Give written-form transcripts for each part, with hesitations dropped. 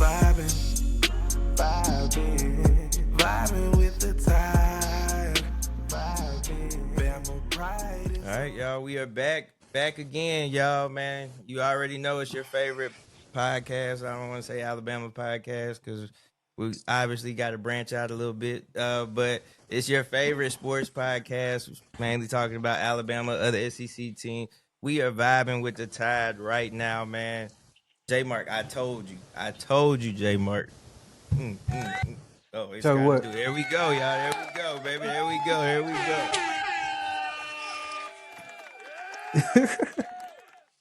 Vibing with the tide. Vibing, Bama pride. All right, y'all, we are back again, y'all, man. You already know it's your favorite podcast. I don't want to say Alabama podcast because we obviously got to branch out a little bit, but it's your favorite sports podcast, mainly talking about Alabama, other SEC team. We are vibing with the tide right now, man. Jmark, I told you, Jmark. Oh, it's So got what? to do. Here we go, y'all. Here we go, baby. Here we go.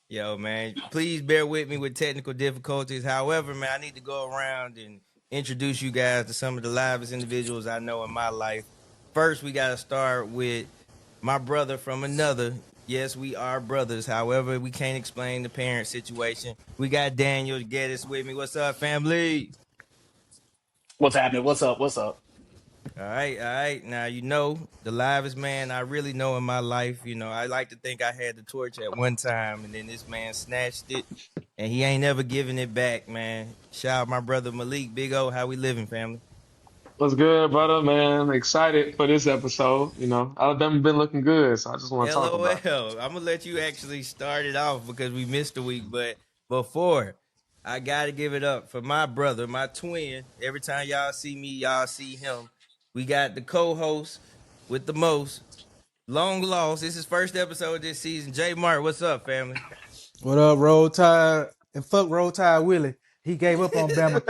Yo, man, please bear with me with technical difficulties. However, man, I need to go around and introduce you guys to some of the livest individuals I know in my life. First, we got to start with my brother from another. Yes, we are brothers. However, we can't explain the parent situation. We got Daniel Geddes with me. What's up, family? What's happening? What's up? All right. Now, you know, the livest man I really know in my life, you know, I like to think I had the torch at one time, and then this man snatched it, and he ain't never giving it back, man. Shout out my brother Malik. Big O, how we living, family? What's good, brother, man? Excited for this episode. You know, Alabama been looking good, so I just want to talk LOL. about it. I'm going to let you actually start it off because we missed a week, but before, I got to give it up for my brother, my twin. Every time y'all see me, y'all see him. We got the co-host with the most. Long lost. This is his first episode this season. Jmark, what's up, family? What up, Roll Tide? And fuck Roll Tide Willie. He gave up on Bama.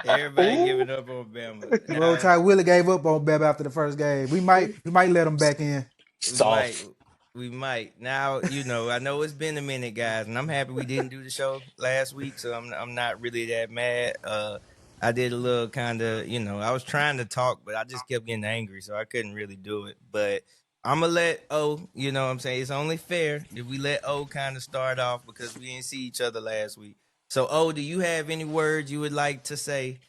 Everybody Ooh. giving up on Bama. Roll Tide Willie gave up on Bama after the first game. We might let him back in. We might. Now, you know, I know it's been a minute, guys, and I'm happy we didn't do the show last week, so I'm not really that mad. I did a little kind of, you know, I was trying to talk, but I just kept getting angry, so I couldn't really do it. But I'm going to let O, you know what I'm saying? It's only fair if we let O kind of start off because we didn't see each other last week. So, O, do you have any words you would like to say?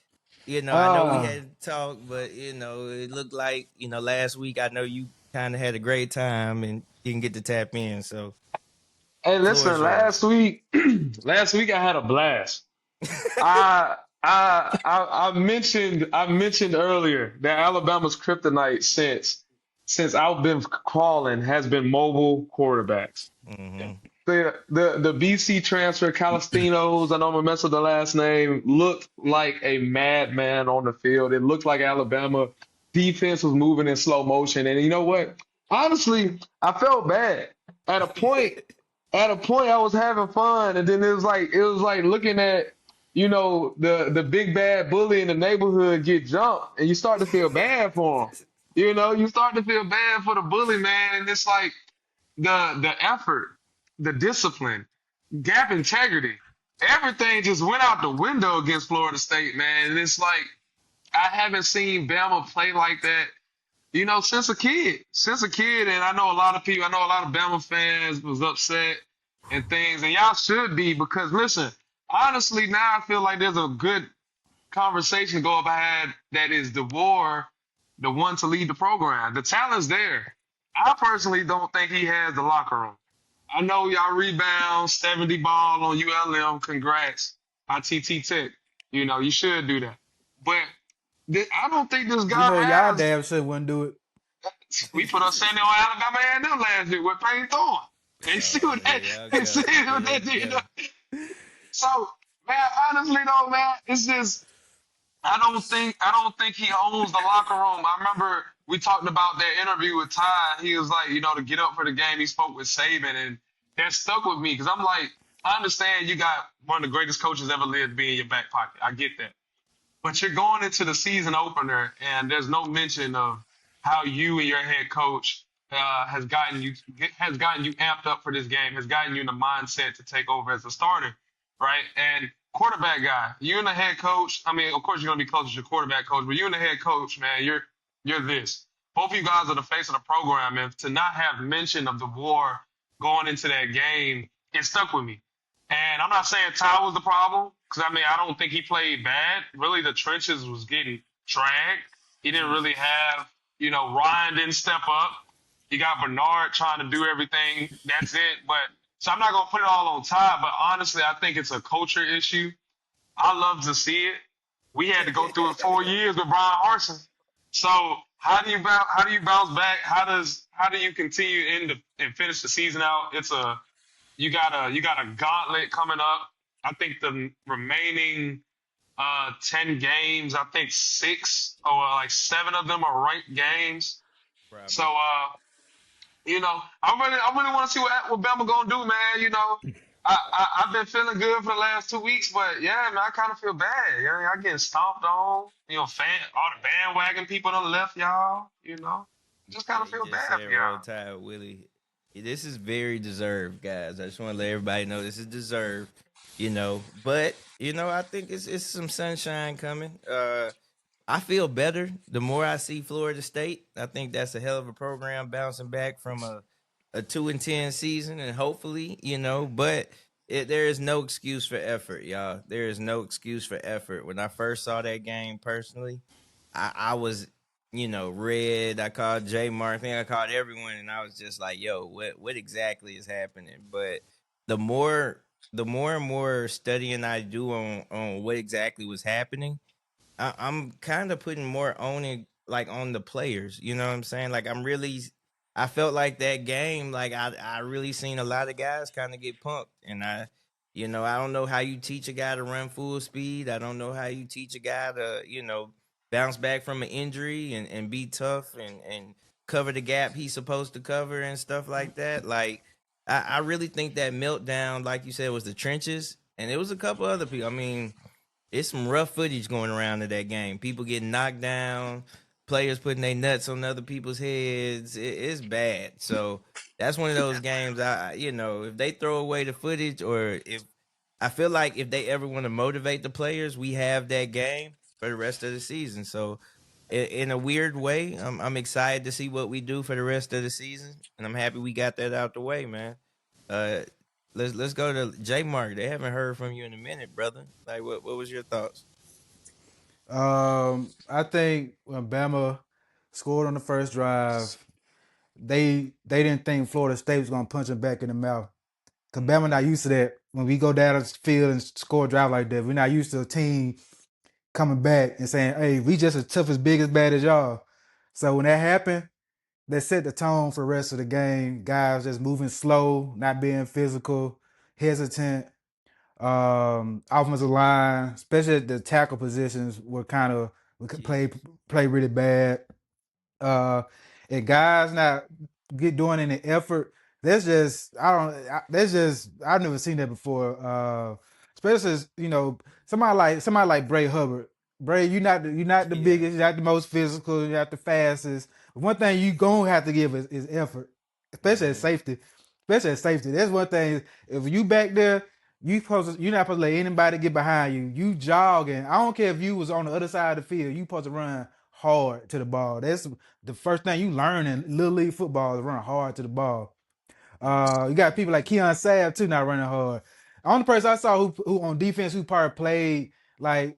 You know, I know we had talked, but, you know, it looked like, you know, last week I know you kind of had a great time and didn't get to tap in, so. Hey, listen, last week I had a blast. I mentioned earlier that Alabama's kryptonite since I've been crawling has been mobile quarterbacks. Mm-hmm. The BC transfer Calistinos, I know I'm gonna mess with the last name, looked like a madman on the field. It looked like Alabama defense was moving in slow motion. And you know what? Honestly, I felt bad. At a point, I was having fun, and then it was like looking at, you know, the big bad bully in the neighborhood get jumped, and you start to feel bad for him. You know, you start to feel bad for the bully, man, and it's like the effort, the discipline, gap integrity, everything just went out the window against Florida State, man. And it's like I haven't seen Bama play like that, you know, since a kid. And I know a lot of Bama fans was upset and things, and y'all should be, because listen, honestly, now I feel like there's a good conversation going ahead that is DeVore the one to lead the program. The talent's there. I personally don't think he has the locker room. I know y'all rebound 70 ball on ULM. Congrats. ITT Tech. You know, you should do that. But I don't think this guy You know, has. y'all damn sure wouldn't do it. We put our Sandy on Alabama A&M last year with Payne Thorne. And see what that did. So, man, honestly though, man, it's just I don't think he owns the locker room. I remember we talked about that interview with Ty. He was like, you know, to get up for the game, he spoke with Saban, and that stuck with me because I'm like, I understand you got one of the greatest coaches ever lived be in your back pocket. I get that. But you're going into the season opener, and there's no mention of how you and your head coach has gotten you amped up for this game, has gotten you in the mindset to take over as a starter, right? And quarterback guy, you and the head coach. I mean, of course, you're gonna be close to your quarterback coach, but you and the head coach, man, you're this. Both of you guys are the face of the program, and to not have mention of the war going into that game, it stuck with me. And I'm not saying Ty was the problem, because I mean, I don't think he played bad. Really, the trenches was getting dragged. He didn't really have, you know, Ryan didn't step up. You got Bernard trying to do everything. That's it. But so I'm not gonna put it all on Ty, but honestly, I think it's a culture issue. I love to see it. We had to go through it 4 years with Brian Harsin. So how do you bounce back? How do you continue and finish the season out? You got a gauntlet coming up. I think the remaining 10 games, I think six or like seven of them are ranked games. So Probably. I really want to see what Bama gonna do, man. I've been feeling good for the last 2 weeks, but yeah, man, I kind of feel bad. I getting stomped on. All the bandwagon people done left y'all. Just kind Yeah, of you feel just bad said for roll y'all. tide, Willie. This is very deserved, guys. I just want to let everybody know this is deserved. But I think it's some sunshine coming. I feel better the more I see Florida State. I think that's a hell of a program bouncing back from a 2-10 season, and hopefully, but there is no excuse for effort, y'all. There is no excuse for effort. When I first saw that game personally, I was, red. I called Jmark. I think I called everyone, and I was just like, "Yo, what exactly is happening?" But the more the more and more studying I do on what exactly was happening, I'm kind of putting more on it, like on the players. You know what I'm saying? Like I felt like that game, like I really seen a lot of guys kind of get punked, and I don't know how you teach a guy to run full speed. I don't know how you teach a guy to, bounce back from an injury and be tough and cover the gap he's supposed to cover and stuff like that. Like I really think that meltdown, like you said, was the trenches, and it was a couple other people. I mean, it's some rough footage going around in that game. People getting knocked down, players putting their nuts on other people's heads. It's bad. So that's one of those games. If they throw away the footage, or if I feel like if they ever want to motivate the players, we have that game for the rest of the season. So in a weird way, I'm excited to see what we do for the rest of the season, and I'm happy we got that out the way, man. Uh, let's go to Jmark. They haven't heard from you in a minute, brother. Like, what was your thoughts? I think when Bama scored on the first drive, they didn't think Florida State was gonna punch them back in the mouth. Cause Bama not used to that. When we go down the field and score a drive like that, we're not used to a team coming back and saying, "Hey, we just as tough as big as bad as y'all." So when that happened, that set the tone for the rest of the game. Guys just moving slow, not being physical, hesitant. Offensive line, especially the tackle positions, were kind of Jeez. play really bad. Uh, and guys not doing any effort. That's just I don't. That's just I've never seen that before. Especially somebody like Bray Hubbard. Bray, you're not the Yeah. biggest, you're not the most physical, you're not the fastest. One thing you gonna have to give is effort, especially at Hmm. safety. Especially at safety. That's one thing. If you back there, you're not supposed to let anybody get behind you. You jogging. I don't care if you was on the other side of the field. You supposed to run hard to the ball. That's the first thing you learn in little league football is run hard to the ball. You got people like Keon Sabb too not running hard. The only person I saw who on defense who probably played like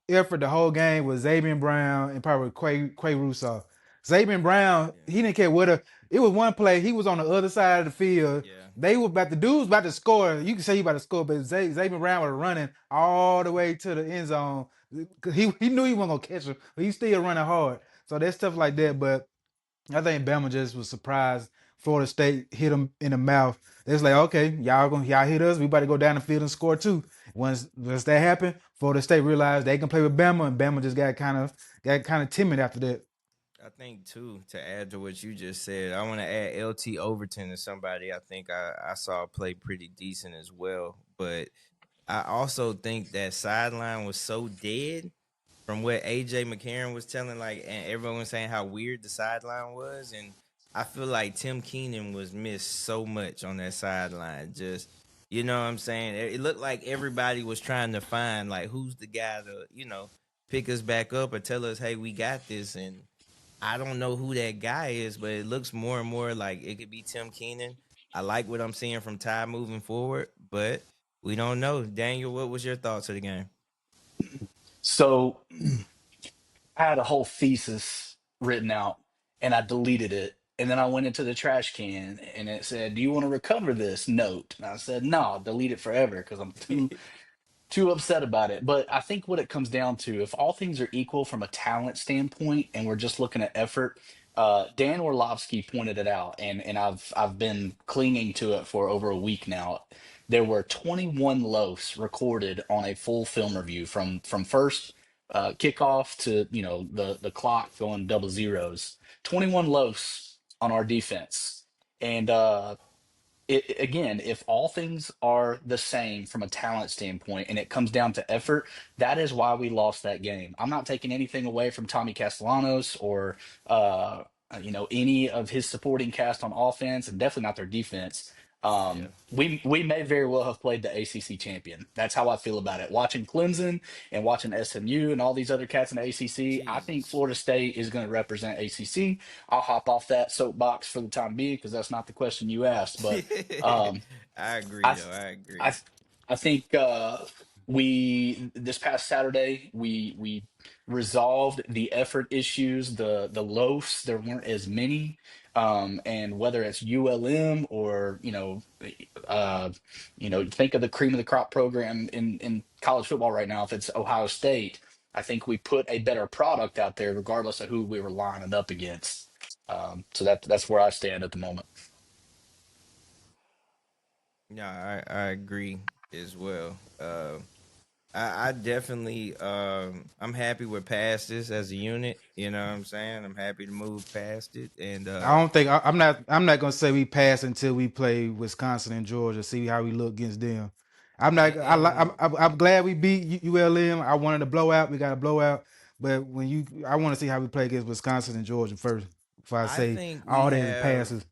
effort the whole game was Xavier Brown and probably Quay Russo. Xavier Brown, Yeah. he didn't care what it was one play, he was on the other side of the field. Yeah. They were about the dude was about to score. You can say he about to score, but Xavier Brown was running all the way to the end zone. He knew he wasn't gonna catch him, but he still running hard. So there's stuff like that. But I think Bama just was surprised Florida State hit them in the mouth. They was like, okay, y'all hit us. We about to go down the field and score too. Once that happened, Florida State realized they can play with Bama, and Bama just got kind of timid after that. I think too, to add to what you just said, I want to add LT Overton to somebody I think I saw play pretty decent as well. But I also think that sideline was so dead from what AJ McCarron was telling, like, and everyone was saying how weird the sideline was, and I feel like Tim Keenan was missed so much on that sideline. Just, you know what I'm saying? It looked like everybody was trying to find like who's the guy to, pick us back up or tell us, hey, we got this. And I don't know who that guy is, but it looks more and more like it could be Tim Keenan. I like what I'm seeing from Ty moving forward, but we don't know. Daniel, what was your thoughts of the game? So I had a whole thesis written out and I deleted it. And then I went into the trash can and it said, "Do you want to recover this note?" And I said, "No, delete it forever because I'm too too upset about it. But I think what it comes down to, if all things are equal from a talent standpoint, and we're just looking at effort, Dan Orlovsky pointed it out, and I've been clinging to it for over a week now. There were 21 loafs recorded on a full film review from first kickoff to the clock going double zeros. 21 loafs on our defense, and again, if all things are the same from a talent standpoint and it comes down to effort, that is why we lost that game. I'm not taking anything away from Tommy Castellanos or any of his supporting cast on offense, and definitely not their defense. Yeah. We may very well have played the ACC champion. That's how I feel about it. Watching Clemson and watching SMU and all these other cats in the ACC, I think Jesus. Florida State is going to represent ACC. I'll hop off that soapbox for the time being because that's not the question you asked. But I agree I though. I agree. I I think we this past Saturday we resolved the effort issues, the loafs. There weren't as many, and whether it's ULM or think of the cream of the crop program in college football right now. If it's Ohio State, I think we put a better product out there, regardless of who we were lining up against. So that's where I stand at the moment. Yeah, I agree as well. I definitely I'm happy we're past this as a unit. You know what I'm saying? I'm happy to move past it. And I don't think I'm not gonna say we pass until we play Wisconsin and Georgia. See how we look against them. I'm not. and I'm glad we beat ULM. I wanted a blowout. We got a blowout. But I want to see how we play against Wisconsin and Georgia first. Before I I say think we all that is have passes.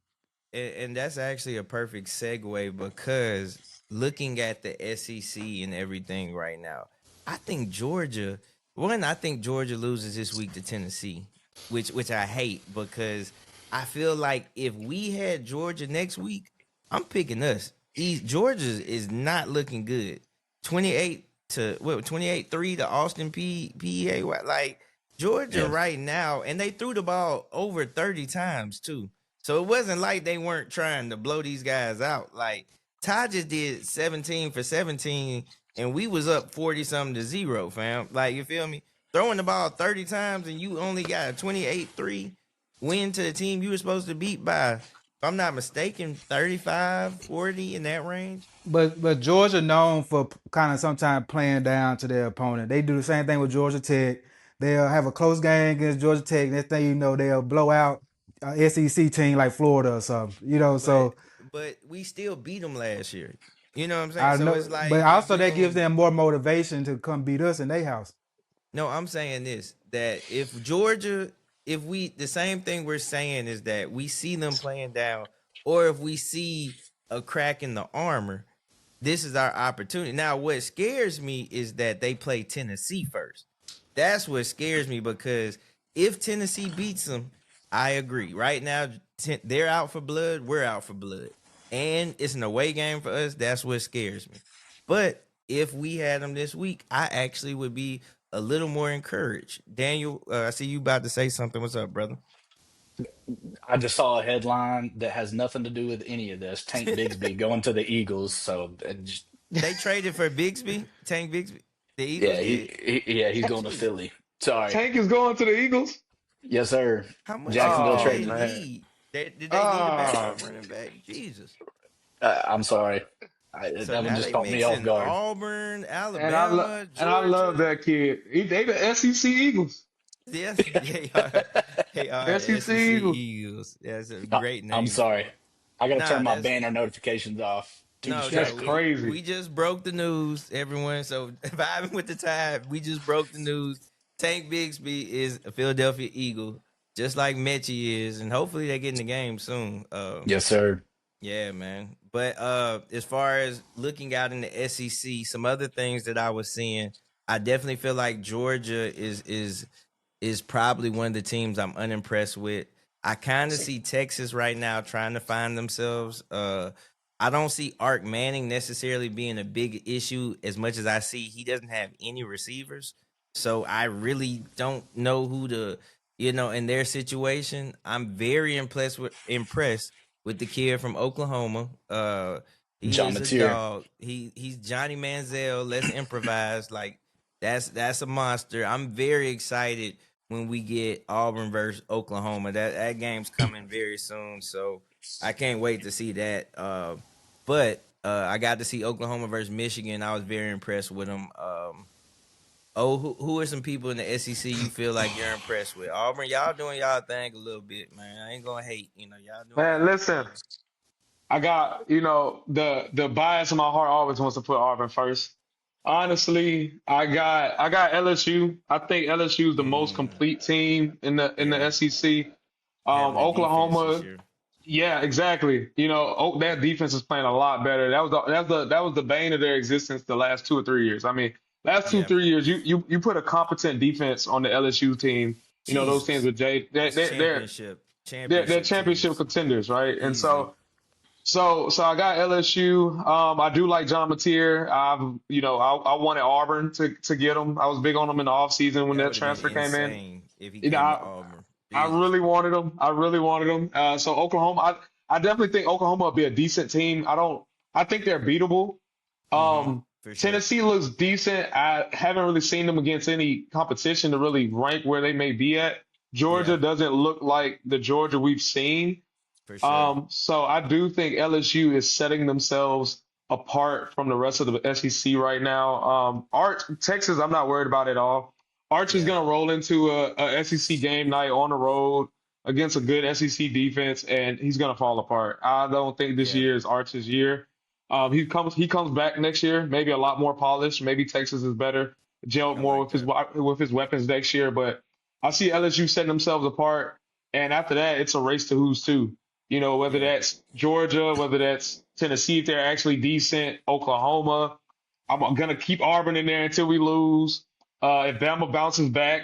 and that's actually a perfect segue because looking at the SEC and everything right now, I think Georgia loses this week to Tennessee, which I hate because I feel like if we had Georgia next week, I'm picking us. Georgia is not looking good. 28-3 to Austin PEA. Like Georgia Yeah. right now, and they threw the ball over 30 times too. So it wasn't like they weren't trying to blow these guys out. Like Ty just did 17 for 17, and we was up 40 something to 0, fam. Like you feel me? Throwing the ball 30 times and you only got a 28-3 win to the team you were supposed to beat by, if I'm not mistaken, 35, 40 in that range. But Georgia known for kind of sometimes playing down to their opponent. They do the same thing with Georgia Tech. They'll have a close game against Georgia Tech. Next thing you know, they'll blow out a SEC team like Florida or something. But So but we still beat them last year. You know what I'm saying? I So know, it's but like if also you're that gives going them more motivation to come beat us in their house. No, I'm saying this that if Georgia, if we the same thing we're saying is that we see them playing down, or if we see a crack in the armor, this is our opportunity. Now, what scares me is that they play Tennessee first. That's what scares me because if Tennessee beats them, I agree. Right now, they're out for blood. We're out for blood, and it's an away game for us. That's what scares me. But if we had them this week, I actually would be a little more encouraged. Daniel, I see you about to say something. What's up, brother? I just saw a headline that has nothing to do with any of this. Tank Bigsby going to the Eagles. So They traded for Bigsby, Tank Bigsby. The Eagles yeah, did. he's going to Jeez. Philly. Sorry. Tank is going to the Eagles. Yes, sir. How much Jacksonville money do Oh they traded him. man. need? Did they need a Ah, backup running back? Jesus. I'm sorry. So That one now just they caught me off mixing guard. Auburn, and Alabama, I love Georgia. that kid. They the SEC Eagles. Yes, they are the SEC SEC Eagles. Eagles. That's a I- great I'm name for sorry. it. I got to Nah, turn my that's banner notifications off. Too That's no. distracted. crazy. We just broke the news, everyone. So vibing with the tide, we just broke the news. Tank Bigsby is a Philadelphia Eagle, just like Mechie is, and hopefully they get in the game soon. Yes, sir. Yeah, man. But as far as looking out in the SEC, some other things that I was seeing, I definitely feel like Georgia is probably one of the teams I'm unimpressed with. I kind of see Texas right now trying to find themselves. I don't see Ark Manning necessarily being a big issue as much as I see he doesn't have any receivers. So I really don't know who to, in their situation. I'm very impressed with the kid from Oklahoma. He John is a Mateer. dog. He's Johnny Manziel. Let's improvise. Like that's a monster. I'm very excited when we get Auburn versus Oklahoma. That game's coming very soon, so I can't wait to see that. But I got to see Oklahoma versus Michigan. I was very impressed with them. Who are some people in the SEC you feel like you're impressed with? Auburn, y'all doing y'all thing a little bit, man. I ain't gonna hate. Y'all doing Man, y'all listen, thing. I got, the bias in my heart always wants to put Auburn first. Honestly, I got LSU. I think LSU is the most Mm, complete team in the yeah, SEC. having a defense this Oklahoma, year. yeah, exactly. That defense is playing a lot better. That was the bane of their existence the last 2 or 3 years. I mean, last two Yeah. 3 years, you put a competent defense on the LSU team. Those teams Jesus. with Jay, It's they're championship championship teams. contenders, right? And Easily. so I got LSU. I do like John Mateer. I wanted Auburn to get him. I was big on him in the offseason when That that would have been transfer came in. insane if he You know, came to I, Auburn. I Jesus. really wanted him. I really wanted him. So Oklahoma, I definitely think Oklahoma will be a decent team. I think they're beatable. Mm-hmm. Um, For sure. Tennessee looks decent. I haven't really seen them against any competition to really rank where they may be at. Yeah, Georgia doesn't look like the Georgia we've seen. for sure. So I do think LSU is setting themselves apart from the rest of the SEC right now. Texas, I'm not worried about at all. Arch is Yeah. going to roll into a SEC game night on the road against a good SEC defense, and he's going to fall apart. I don't think this Yeah. year is Arch's year. He comes back next year, maybe a lot more polished. Maybe Texas is better, gelled I more like with his that. with his weapons next year. But I see LSU setting themselves apart, and after that, it's a race to who's two. Whether Yeah. that's Georgia, whether that's Tennessee, if they're actually decent, Oklahoma. I'm gonna keep Auburn in there until we lose. If Bama bounces back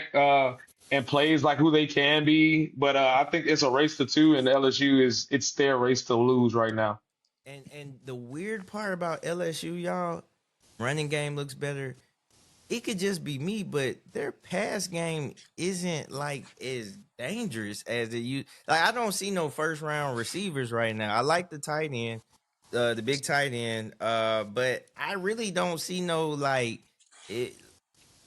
and plays like who they can be, but I think it's a race to two, and LSU it's their race to lose right now. And the weird part about LSU, y'all, running game looks better. It could just be me, but their pass game isn't like as dangerous as it used. Like I don't see no first round receivers right now. I like the tight end, the big tight end, but I really don't see no it.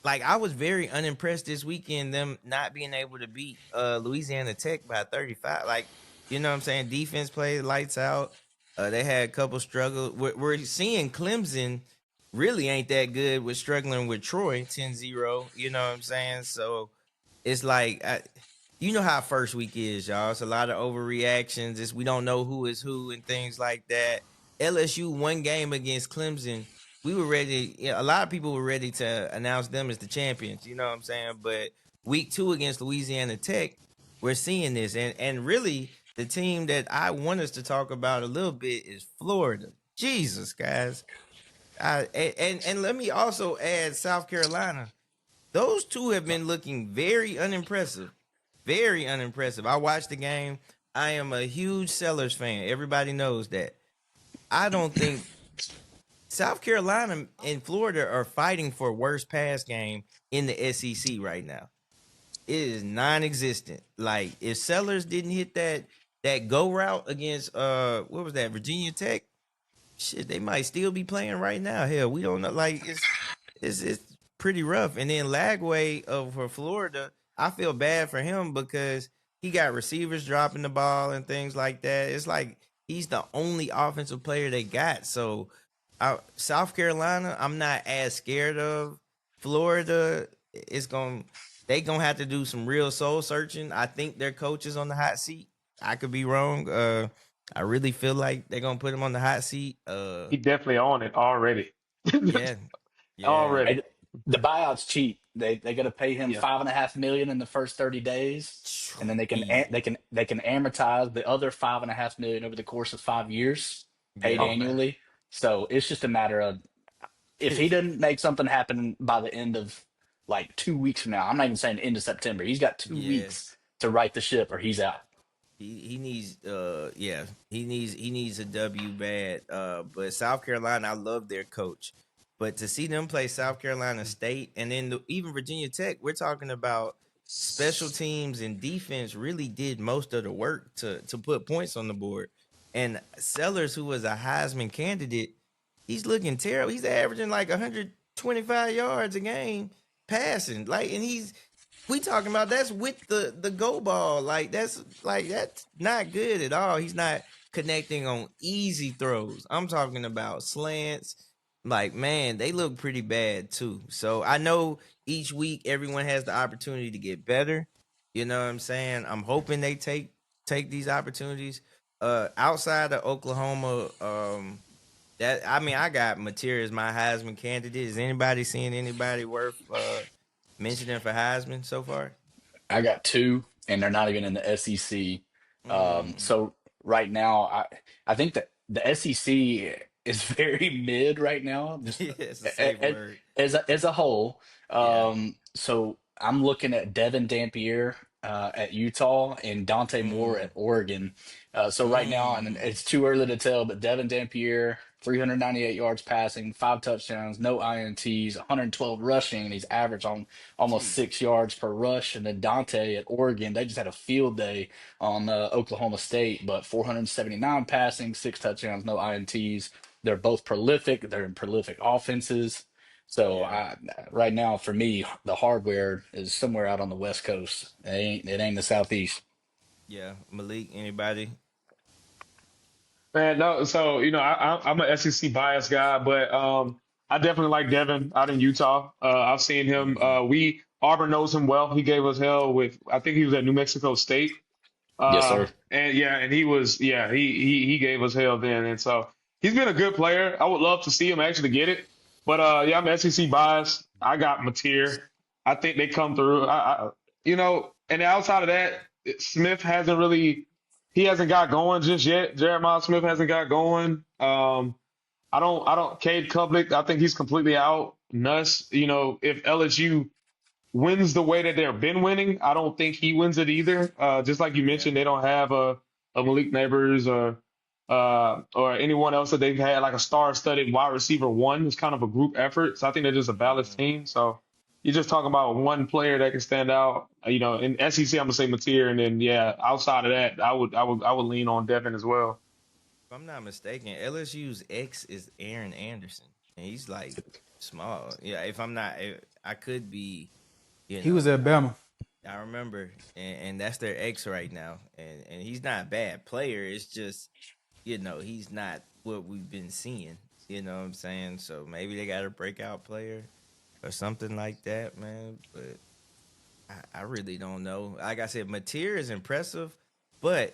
Like I was very unimpressed this weekend them not being able to beat Louisiana Tech by 35. Like you know what I'm saying, defense played lights out. They had a couple struggles. We're seeing Clemson really ain't that good with struggling with Troy 10-0. You know what I'm saying? So it's like you know how first week is, y'all. It's a lot of overreactions. We don't know who is who and things like that. LSU one game against Clemson, we were ready. A lot of people were ready to announce them as the champions. You know what I'm saying? But week 2 against Louisiana Tech, we're seeing this, and really the team that I want us to talk about a little bit is Florida. Jesus, guys. And let me also add South Carolina. Those two have been looking very unimpressive. Very unimpressive. I watched the game. I am a huge Sellers fan. Everybody knows that. I don't think South Carolina and Florida are fighting for worst pass game in the SEC right now. It is non-existent. Like if Sellers didn't hit that go route against what was that, Virginia Tech? Shit, they might still be playing right now. Hell, we don't know. Like it's pretty rough. And then Lagway for Florida, I feel bad for him because he got receivers dropping the ball and things like that. It's like he's the only offensive player they got. So South Carolina, I'm not as scared of. Florida, it's going they gonna have to do some real soul searching. I think their coach is on the hot seat. I could be wrong. I really feel like they're gonna put him on the hot seat. He definitely on it already. Yeah, yeah. Already. Right? The buyout's cheap. They got to pay him Yeah. 5.5 million in the first 30 days, and then Easy. they can amortize the other 5.5 million over the course of 5 years, paid Yeah. Oh man. annually. So it's just a matter of if he doesn't make something happen by the end of like 2 weeks from now. I'm not even saying end of September. He's got two Yeah. weeks to right the ship, or he's out. He needs yeah, he needs a W bad. But South Carolina, I love their coach. But to see them play South Carolina State and then even Virginia Tech, we're talking about special teams and defense really did most of the work to put points on the board. And Sellers, who was a Heisman candidate, he's looking terrible. He's averaging like 125 yards a game passing. Like, and we talking about that's with the go ball. That's not good at all. He's not connecting on easy throws. I'm talking about slants. Like, man, they look pretty bad too. So I know each week everyone has the opportunity to get better. You know what I'm saying? I'm hoping they take these opportunities. Outside of Oklahoma, I got Mateer as my Heisman candidate. Is anybody seeing anybody worth mentioning for Heisman so far? I got two, and they're not even in the SEC. Mm. So right now, I think that the SEC is very mid right now, just It's a safe word. as a whole. Yeah. So I'm looking at Devin Dampier at Utah and Dante Moore Mm. at Oregon. So right now, and Mm. it's too early to tell, but Devin Dampier, 398 yards passing, 5 touchdowns, no INTs, 112 rushing, and he's averaged on almost Jeez. 6 yards per rush. And then Dante at Oregon, they just had a field day on Oklahoma State, but 479 passing, 6 touchdowns, no INTs. They're both prolific. They're in prolific offenses. So Yeah. right now, for me, the hardware is somewhere out on the West Coast. It ain't the Southeast. Yeah. Malik, anybody? Man, no. So I'm an SEC bias guy, but I definitely like Devin out in Utah. I've seen him. Mm-hmm. We Auburn knows him well. He gave us hell with. I think he was at New Mexico State. Yes, sir. And yeah, and he was, yeah, he gave us hell then. And so he's been a good player. I would love to see him actually get it. But yeah, I'm SEC biased. I got Mateer. I think they come through. And outside of that, Smith hasn't really, he hasn't got going just yet. Jeremiah Smith hasn't got going. Cade Kublik, I think he's completely out. Nuss, if LSU wins the way that they've been winning, I don't think he wins it either. Just like you Yeah. mentioned, they don't have a Malik Neighbors or anyone else that they've had like a star-studded wide receiver one. It's kind of a group effort, so I think they're just a balanced Mm-hmm. team. So you're just talking about one player that can stand out. In SEC, I'm gonna say Mateer, and then yeah, outside of that, I would lean on Devin as well. If I'm not mistaken, LSU's ex is Aaron Anderson, and he's like small. Yeah. If I'm not, I could be. You He was know, at Bama. I remember, and that's their ex right now, and he's not a bad player. It's just he's not what we've been seeing. You know what I'm saying? So maybe they got a breakout player or something like that, man. But I really don't know. Like I said, Mateer is impressive, but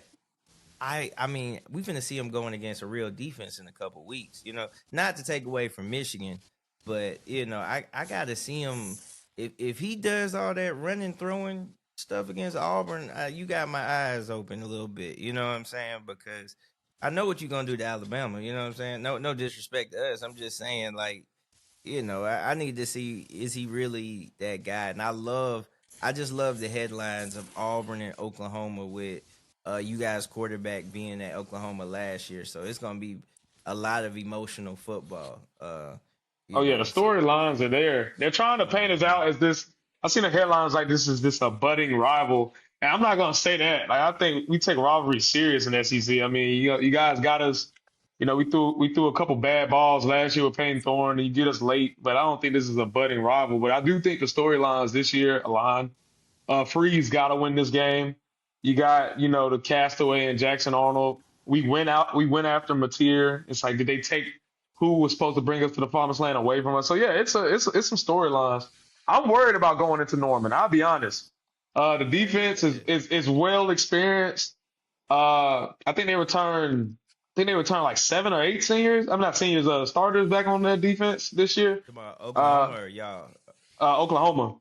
I mean, we finna see him going against a real defense in a couple weeks. Not to take away from Michigan, but I gotta see him if he does all that running, throwing stuff against Auburn. You got my eyes open a little bit. You know what I'm saying? Because I know what you're gonna do to Alabama. You know what I'm saying? No disrespect to us. I'm just saying, like, I need to see, is he really that guy? And I just love the headlines of Auburn and Oklahoma with you guys quarterback being at Oklahoma last year. So it's gonna be a lot of emotional football. Oh yeah, the So storylines are there. They're trying to paint us out as this. I've seen the headlines like this is this a budding rival, and I'm not gonna say that. Like I think we take rivalry serious in SEC. I mean, you guys got us. We threw a couple bad balls last year with Payne Thorne, and you get us late. But I don't think this is a budding rival. But I do think the storylines this year align. Freeze got to win this game. You got, the castaway and Jackson Arnold. We went after Mateer. It's like, did they take who was supposed to bring us to the promised land away from us? So yeah, it's some storylines. I'm worried about going into Norman. I'll be honest. The defense is well experienced. I think they returned like 7 or 8 seniors. I'm not seniors, starters back on that defense this year. about Uh, Oklahoma or y'all? Oklahoma.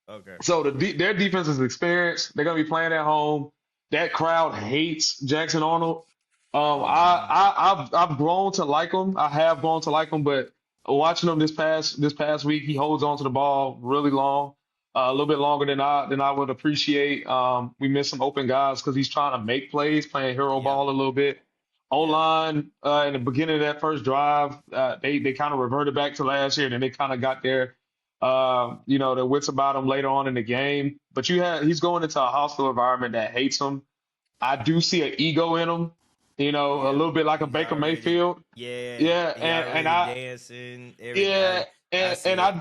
Okay. So their defense is experienced. They're gonna be playing at home. That crowd hates Jackson Arnold. Mm-hmm. I've grown to like him. I have grown to like him, but watching him this past week, he holds on to the ball really long, a little bit longer than I would appreciate. We missed some open guys because he's trying to make plays, playing hero Yep. ball a little bit. O Yep. line in the beginning of that first drive, they kind of reverted back to last year, and then they kind of got their wits about him later on in the game. But he's going into a hostile environment that hates him. I do see an ego in him. a Yep. little bit like a He's Baker already, Mayfield. yeah, Yeah, he and already I dancing. yeah, I and see and it. I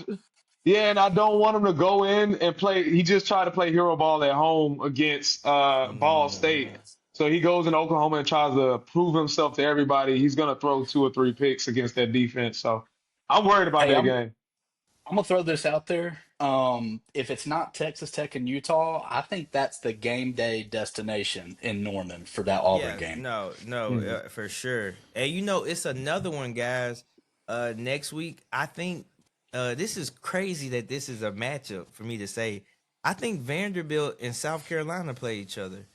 yeah, and I don't want him to go in and play. He just tried to play hero ball at home against Ball State. Mhm. So he goes in Oklahoma and tries to prove himself to everybody. He's gonna throw 2 or 3 picks against that defense. So I'm worried about Hey, that I'm game. I'm gonna throw this out there. If it's not Texas Tech and Utah, I think that's the game day destination in Norman for that Auburn Yeah, game. no, Mhm. for sure. And it's another one, guys. Next week, I think this is crazy that this is a matchup for me to say. I think Vanderbilt and South Carolina play each other,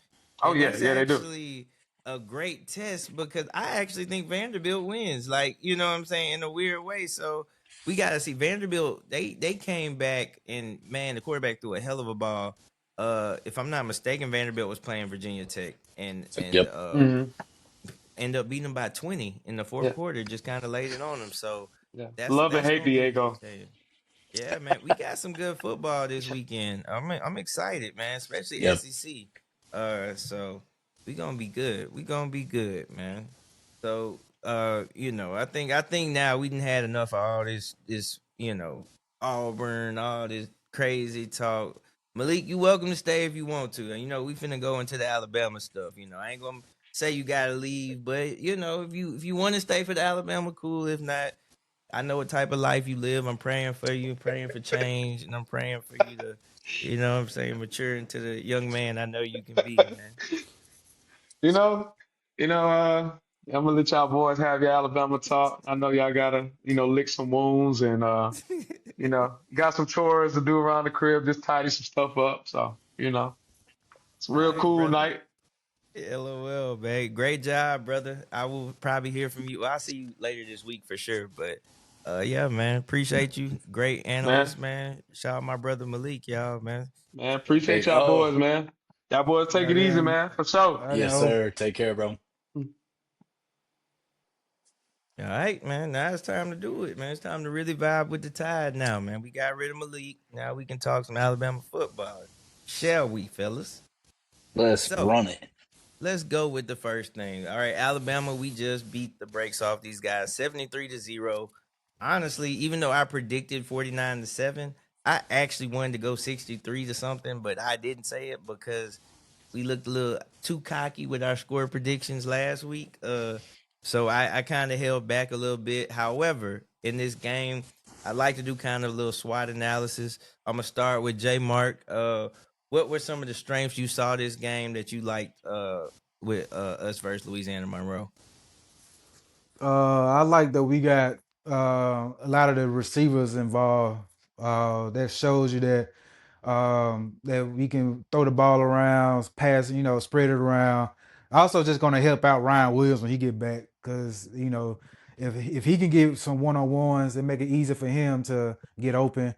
Oh and yeah, that's yeah, they do. actually a great test because I actually think Vanderbilt wins. Like, you know what I'm saying, in a weird way. So we got to see Vanderbilt. They came back and, man, the quarterback threw a hell of a ball. If I'm not mistaken, Vanderbilt was playing Virginia Tech and Yep. Hmm. end up beating them by 20 in the fourth Yeah, quarter. Just kind of laid it on them. So yeah. that's Love and that's hate gonna be Diego. interesting. Yeah, man, we got some good football this weekend. I'm excited, man, especially Yep. SEC. So we gonna be good. We gonna be good, man. So I think now we done had enough of all this Auburn, all this crazy talk. Malik, you welcome to stay if you want to. And we finna go into the Alabama stuff. I ain't gonna say you gotta leave, but if you want to stay for the Alabama, cool. If not, I know what type of life you live. I'm praying for you, praying for change, and I'm praying for you to, what I'm saying, mature into the young man I know you can be, man. You know, I'm gonna let y'all boys have your Alabama talk. I know y'all gotta, lick some wounds and got some chores to do around the crib, just tidy some stuff up. So, it's a All real right, cool brother. night. LOL, man. Great job, brother. I will probably hear from you. Well, I'll see you later this week for sure. But yeah, man. Appreciate you. Great Man, analyst, man. Shout out my brother Malik, y'all, man. man, appreciate Hey, y'all boys, oh, man. Y'all boys take Yeah, it easy, then. man, for sure. I yes, know. sir. Take care, bro. All right, man. Now it's time to do it, man. It's time to really vibe with the Tide now, man. We got rid of Malik. Now we can talk some Alabama football. Shall we, fellas? Let's So run it. let's go with the first thing. All right, Alabama, we just beat the brakes off these guys 73-0. Honestly, even though I predicted 49-7, I actually wanted to go 63 to something, but I didn't say it because we looked a little too cocky with our score predictions last week. So I kind of held back a little bit. However, in this game, I like to do kind of a little SWOT analysis. I'm gonna start with Jmark. What were some of the strengths you saw this game that you liked with us versus Louisiana Monroe? I like that we got a lot of the receivers involved. That shows you that we can throw the ball around, pass, spread it around. Also, just going to help out Ryan Williams when he get back because if he can get some one on ones, it make it easier for him to get open.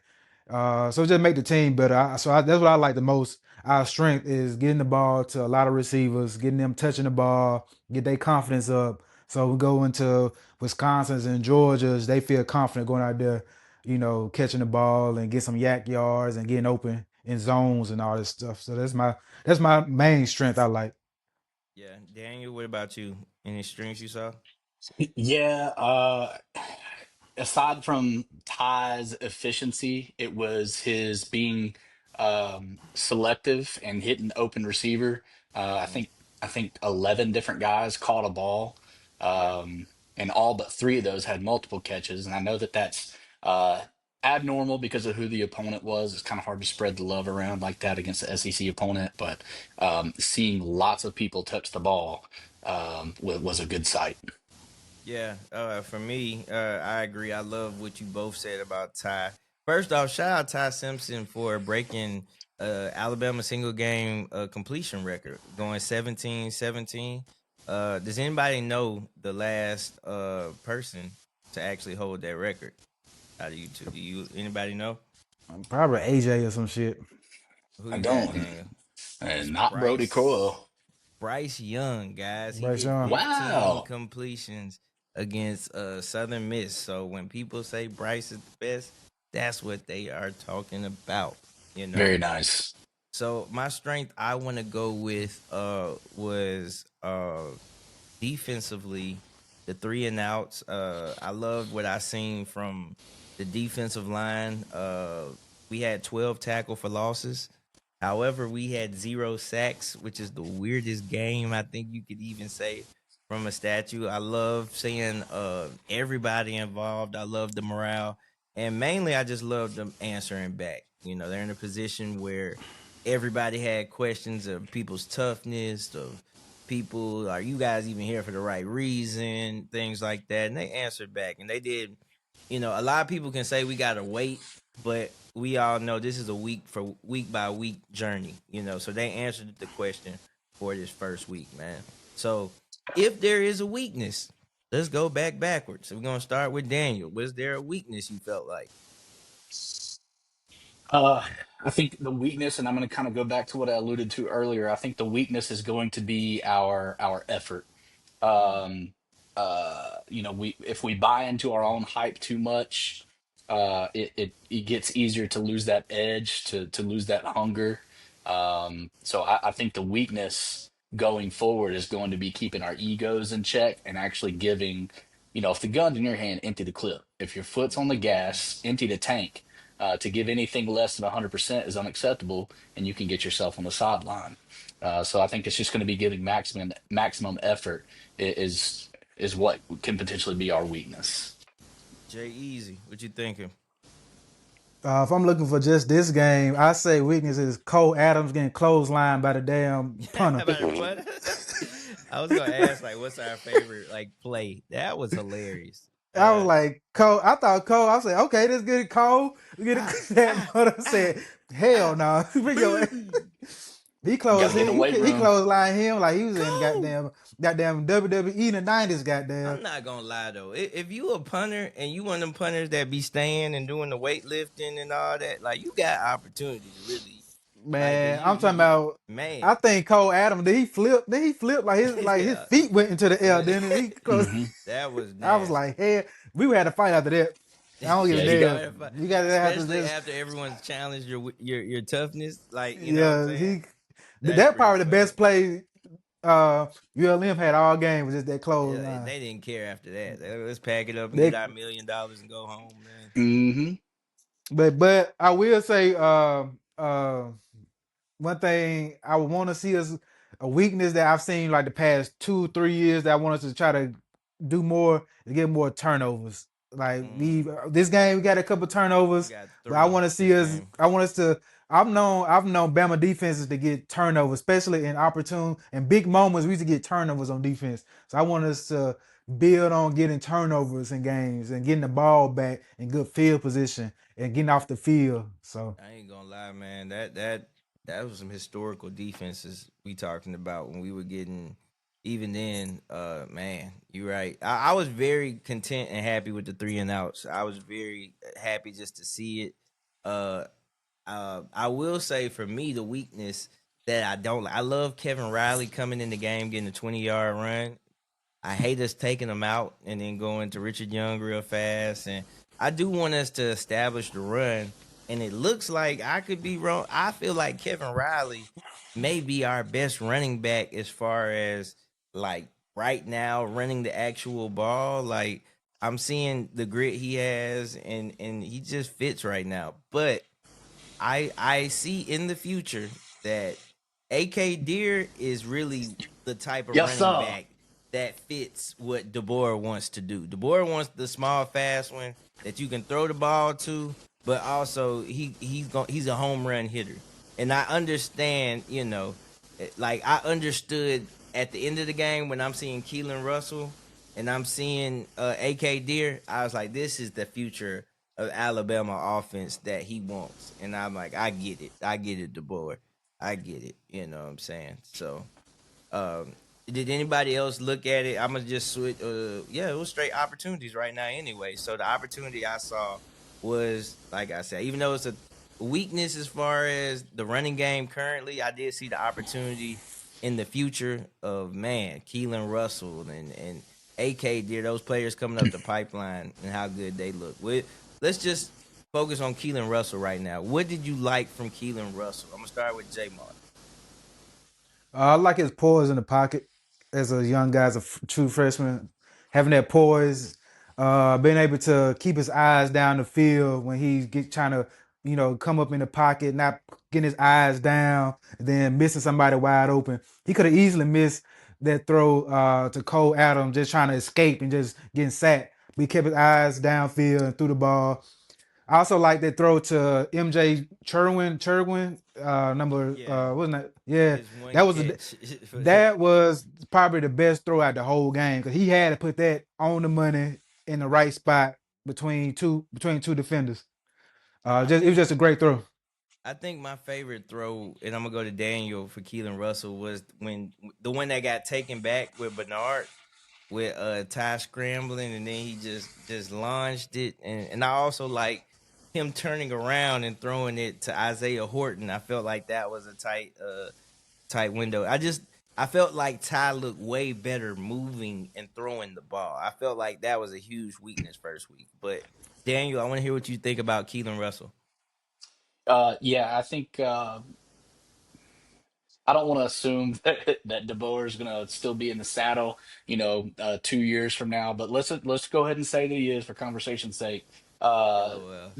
So just make the team better. That's what I like the most. Our strength is getting the ball to a lot of receivers, getting them touching the ball, get their confidence up. So we go into Wisconsin's and Georgia's, they feel confident going out there, catching the ball and get some yak yards and getting open in zones and all this stuff. So that's my main strength I like. Yeah, Daniel, what about you? Any strengths you saw? Yeah, aside from Ty's efficiency, it was his being selective and hitting open receiver. I Mm, think I think 11 different guys caught a ball, yeah, and all but three of those had multiple catches. And I know that that's abnormal because of who the opponent was. It's kind of hard to spread the love around like that against the SEC opponent, but seeing lots of people touch the ball was a good sight. yeah. For me, I agree. I love what you both said about Ty. First off, shout out Ty Simpson for breaking Alabama single game completion record, going 17-17. Does anybody know the last person to actually hold that record out of you two? Do you anybody know? Probably AJ or some shit. Who I you got, don't. Daniel? And not Brody Bryce Crowell. Bryce Young, guys. He Bryce did Young. 15 Wow. completions against Southern Miss. So when people say Bryce is the best, that's what they are talking about, you know. Very nice. So my strength I want to go with was defensively, the three and outs. I loved what I seen from the defensive line. We had 12 tackle for losses. However, we had 0 sacks, which is the weirdest game I think you could even say from a statue. I love seeing everybody involved. I love the morale. And mainly I just love them answering back. You know, they're in a position where everybody had questions of people's toughness, of people, are you guys even here for the right reason, things like that. And they answered back, and they did. You know, a lot of people can say we gotta wait, but we all know this is a week by week journey. You know, so they answered the question for this first week, man. So if there is a weakness, let's go backwards. So we're gonna start with Daniel. Was there a weakness you felt like? Uh, I think the weakness, and I'm going to kind of go back to what I alluded to earlier. I think the weakness is going to be our effort. Um, we if we buy into our own hype too much, it gets easier to lose that edge, to lose that hunger. So I think the weakness going forward is going to be keeping our egos in check and actually giving, if the gun's in your hand, empty the clip. If your foot's on the gas, empty the tank. To give anything less than 100% is unacceptable, and you can get yourself on the sideline. So I think it's just going to be giving maximum effort is what can potentially be our weakness. Jay Easy, what you thinking? If I'm looking for just this game, I say weakness is Cole Adams getting clotheslined by the damn punter. I was gonna ask, like, what's our favorite like play? That was hilarious. I was like, Cole. I thought Cole. I said, okay, let's get it, Cole. We get it. That punter said, hell no. He closed Got to get in him. the weight He room. clotheslined him like he was in Cole. goddamn WWE in the 90s. Goddamn. I'm not gonna lie though. If you a punter and you one of them punters that be staying and doing the weightlifting and all that, like you got opportunity to really. Man, like, I'm talking about. Man. I think Cole Adams. Did he flip? Like his Yeah. feet went into the air. Then he. hmm That was. I was Nasty. like, hey, we had to fight after that. I don't give a Yeah, he damn. You got to have to especially just. after everyone's challenged your toughness. Like you know what I'm Yeah, saying. that That's pretty probably the funny. best play ULM had all game was just that close Yeah, line. they didn't care after that. Let's pack it up and They, get our $1 million and go home, man. hmm but I will say one thing I would want to see is a weakness that I've seen like the past 2-3 years that I want us to try to do more is get more turnovers. Like this game we got a couple We turnovers, got but I 3 want to see this us. game. I want us to. I've known Bama defenses to get turnovers, especially in opportune and big moments. We used to get turnovers on defense, so I want us to build on getting turnovers in games and getting the ball back in good field position and getting off the field. So I ain't gonna lie, man. That was some historical defenses we talking about when we were getting. Even then, man, you're right. I was very content and happy with the three and outs. I was very happy just to see it. Uh, I will say for me, the weakness that I don't like, I love Kevin Riley coming in the game, getting a 20-yard run. I hate us taking him out and then going to Richard Young real fast. And I do want us to establish the run. And it looks like I could be wrong. I feel like Kevin Riley may be our best running back as far as like right now running the actual ball. Like I'm seeing the grit he has and he just fits right now. But I see in the future that AK Deer is really the type of Yes, running sir. back that fits what DeBoer wants to do. DeBoer wants the small, fast one that you can throw the ball to, but also he's a home run hitter. And I understand, like I understood at the end of the game when I'm seeing Keelan Russell and I'm seeing AK Deer, I was like, this is the future of Alabama offense that he wants. And I'm like, I get it. I get it, DeBoer. I get it. You know what I'm saying? So um, did anybody else look at it? I'm gonna just switch. Yeah, it was straight opportunities right now anyway. So the opportunity I saw was, like I said, even though it's a weakness as far as the running game currently, I did see the opportunity in the future of man, Keelan Russell and AK Deer, those players coming up the pipeline and how good they look. Let's just focus on Keelan Russell right now. What did you like from Keelan Russell? I'm gonna start with Jmark. I like his poise in the pocket. as a young guy, as a true freshman, having that poise, being able to keep his eyes down the field when he's trying to, come up in the pocket, not getting his eyes down, and then missing somebody wide open. He could have easily missed that throw to Cole Adams, just trying to escape and just getting sacked. But he kept his eyes downfield and threw the ball. I also like that throw to MJ Cherwin, number Yeah, wasn't that? Yeah, his one that was catch. that was probably the best throw out the whole game because he had to put that on the money in the right spot between two defenders. I Just it was think just a great throw. I think my favorite throw, and I'm gonna go to Daniel for Keelan Russell, was when the one that got taken back with Bernard with Ty scrambling, and then he just launched it, and I also like him turning around and throwing it to Isaiah Horton. I felt like that was a tight window. I felt like Ty looked way better moving and throwing the ball. I felt like that was a huge weakness first week. But Daniel, I want to hear what you think about Keelan Russell. Yeah, I think I don't want to assume that DeBoer is going to still be in the saddle, 2 years from now. But let's go ahead and say that he is for conversation's sake. Uh, LOL.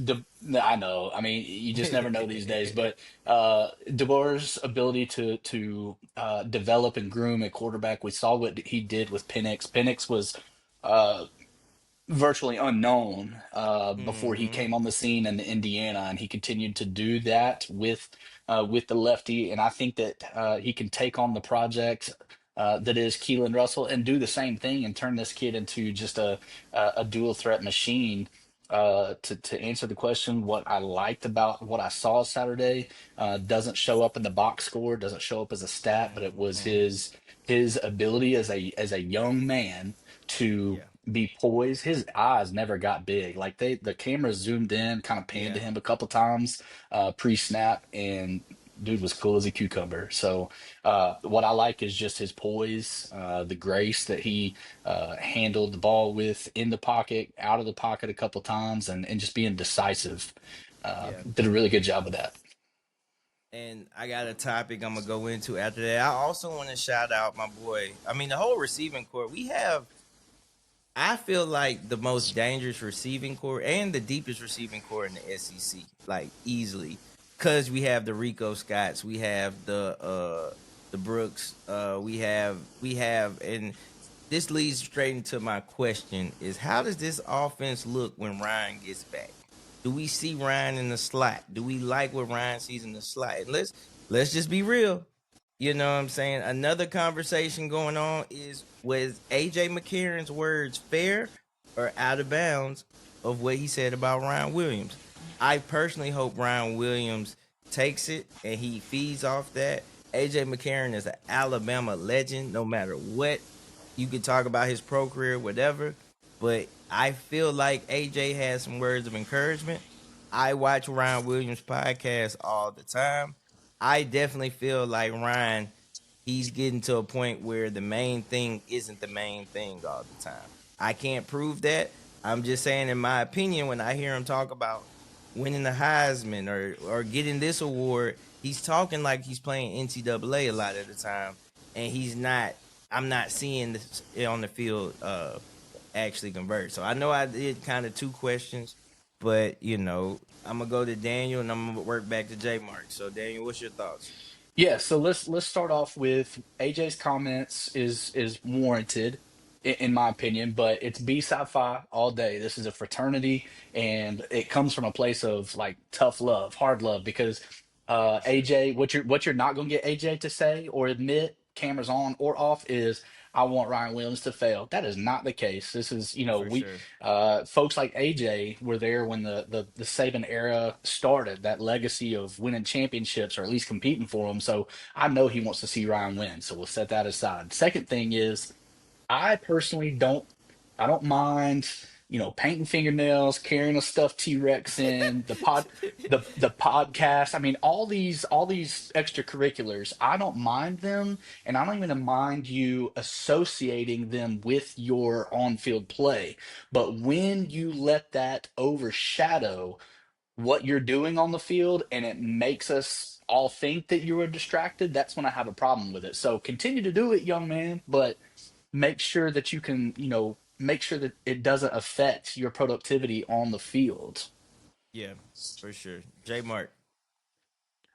I know. I mean, you just never know these days. But DeBoer's ability to develop and groom a quarterback, we saw what he did with Penix. Penix was. Uh, Virtually unknown before he Mm-hmm. came on the scene in Indiana, and he continued to do that with the lefty. And I think that he can take on the project that is Keelan Russell and do the same thing and turn this kid into just a dual threat machine. To answer the question, what I liked about what I saw Saturday doesn't show up in the box score, doesn't show up as a stat, but it was Mm-hmm. his ability as a young man to Yeah. be poised. His eyes never got big. Like the camera zoomed in, kind of panned to Yeah. him a couple times pre-snap, and dude was cool as a cucumber. So what I like is just his poise, the grace that he handled the ball with in the pocket, out of the pocket a couple times, and just being decisive. Yeah. Did a really good job of that. And I got a topic I'm gonna go into after that. I also want to shout out my boy. I mean, the whole receiving core. We have, I feel like, the most dangerous receiving core and the deepest receiving core in the SEC, like easily, because we have the Rico Scotts, we have the Brooks, we have, and this leads straight into my question: is how does this offense look when Ryan gets back? Do we see Ryan in the slot? Do we like what Ryan sees in the slot? And let's just be real. You know what I'm saying? Another conversation going on is, was AJ McCarron's words fair or out of bounds of what he said about Ryan Williams? I personally hope Ryan Williams takes it and he feeds off that. AJ McCarron is an Alabama legend, no matter what. You could talk about his pro career, whatever, but I feel like AJ has some words of encouragement. I watch Ryan Williams podcast all the time. I definitely feel like Ryan, he's getting to a point where the main thing isn't the main thing all the time. I can't prove that. I'm just saying, in my opinion, when I hear him talk about winning the Heisman or getting this award, he's talking like he's playing NCAA a lot of the time, and he's not. I'm not seeing this on the field actually convert. So I know I did kind of two questions, but I'm gonna go to Daniel and I'm gonna work back to Jmark. So Daniel, what's your thoughts? Yeah, so let's start off with AJ's comments is warranted in my opinion, but it's B Sci-Fi all day. This is a fraternity, and it comes from a place of like tough love, hard love, because For sure. AJ, what you're not gonna get AJ to say or admit, cameras on or off, is I want Ryan Williams to fail. That is not the case. This is, For we sure. folks like AJ were there when the Saban era started, that legacy of winning championships or at least competing for them. So I know he wants to see Ryan win. So we'll set that aside. Second thing is, I personally I don't mind, painting fingernails, carrying a stuffed T-Rex in the podcast. I mean, all these extracurriculars, I don't mind them, and I don't even mind you associating them with your on-field play. But when you let that overshadow what you're doing on the field, and it makes us all think that you were distracted, that's when I have a problem with it. So continue to do it, young man, but make sure that you can, make sure that it doesn't affect your productivity on the field. Yeah, for sure. Jmark.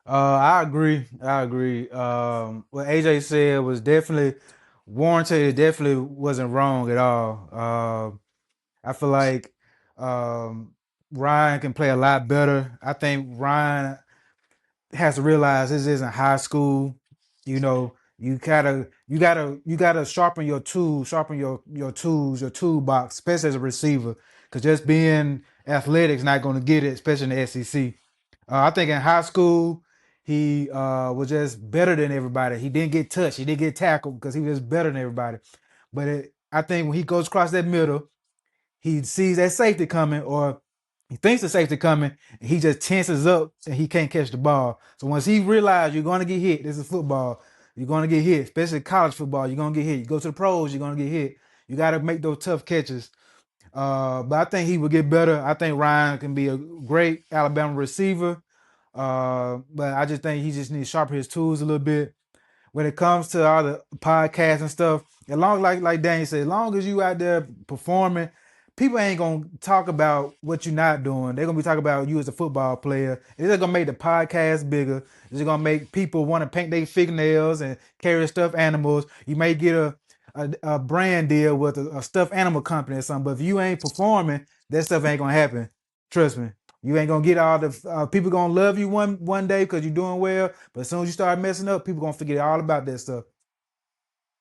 I agree. I agree. What AJ said was definitely warranted. It definitely wasn't wrong at all. I feel like um, Ryan can play a lot better. I think Ryan has to realize this isn't high school. You know, you gotta sharpen your tools, sharpen your tools, your toolbox, especially as a receiver. Because just being athletic is not going to get it, especially in the SEC. I think in high school he was just better than everybody. He didn't get touched, he didn't get tackled because he was better than everybody. But I think when he goes across that middle, he sees that safety coming, or he thinks the safety coming, and he just tenses up and he can't catch the ball. So once he realizes you're going to get hit, this is football, you're going to get hit, especially college football, you're going to get hit. You go to the pros, you're going to get hit. You got to make those tough catches. But I think he will get better. I think Ryan can be a great Alabama receiver. But I just think he just needs to sharpen his tools a little bit when it comes to all the podcasts and stuff. As long like Daniel said, as long as you out there performing, people ain't gonna talk about what you're not doing. They're gonna be talking about you as a football player. It's just gonna make the podcast bigger. It's gonna make people want to paint their fingernails and carry stuffed animals. You may get a brand deal with a stuffed animal company or something, but if you ain't performing, that stuff ain't gonna happen. Trust me. You ain't gonna get all the people gonna love you one day because you're doing well, but as soon as you start messing up, people gonna forget all about that stuff.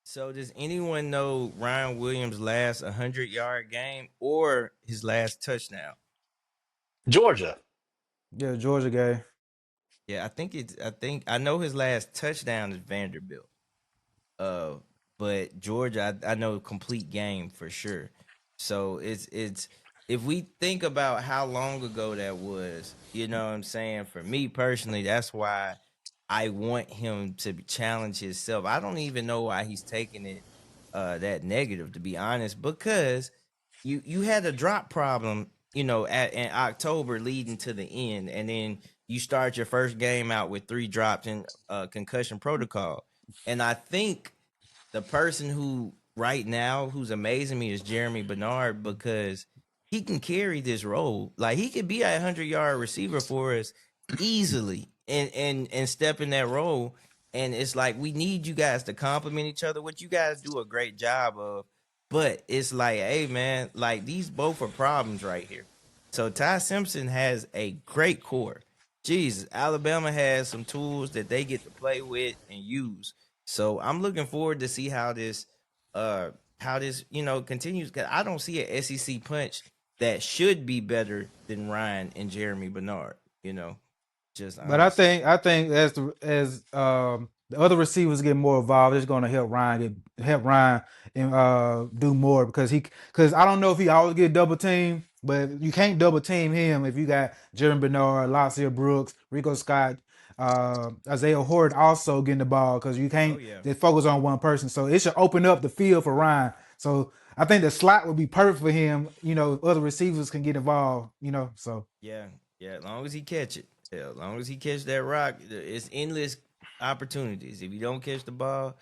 So does anyone know Ryan Williams' last 100-yard game or his last touchdown? Georgia. Yeah, Georgia guy. Yeah, I know his last touchdown is Vanderbilt. Uh, but Georgia, I know complete game for sure. So it's if we think about how long ago that was, you know what I'm saying? For me personally, that's why I want him to challenge himself. I don't even know why he's taking it that negative, to be honest, because you had a drop problem, in October leading to the end, and then you start your first game out with 3 drops in concussion protocol. And I think the person who right now who's amazing me is Jeremy Bernard, because he can carry this role. Like, he could be a 100-yard receiver for us easily and step in that role. And it's like, we need you guys to complement each other, which you guys do a great job of. But it's like, hey man, like, these both are problems right here. So Ty Simpson has a great core. Jesus, Alabama has some tools that they get to play with and use. So I'm looking forward to see how this continues, because I don't see an SEC punch that should be better than Ryan and Jeremy Bernard. Just But I honestly. think I think as the other receivers get more involved, it's going to help Ryan and do more because I don't know if he always get double team, but you can't double team him if you got Jeremy Bernard, Lassie Brooks, Rico Scott, Isaiah Horde also getting the ball because you Oh can't yeah. just focus on one person. So it should open up the field for Ryan. So I think the slot would be perfect for him. Other receivers can get involved. So. Yeah, yeah. As long as he catch it, yeah, as long as he catch that rock, it's endless opportunities. If you don't catch the ball,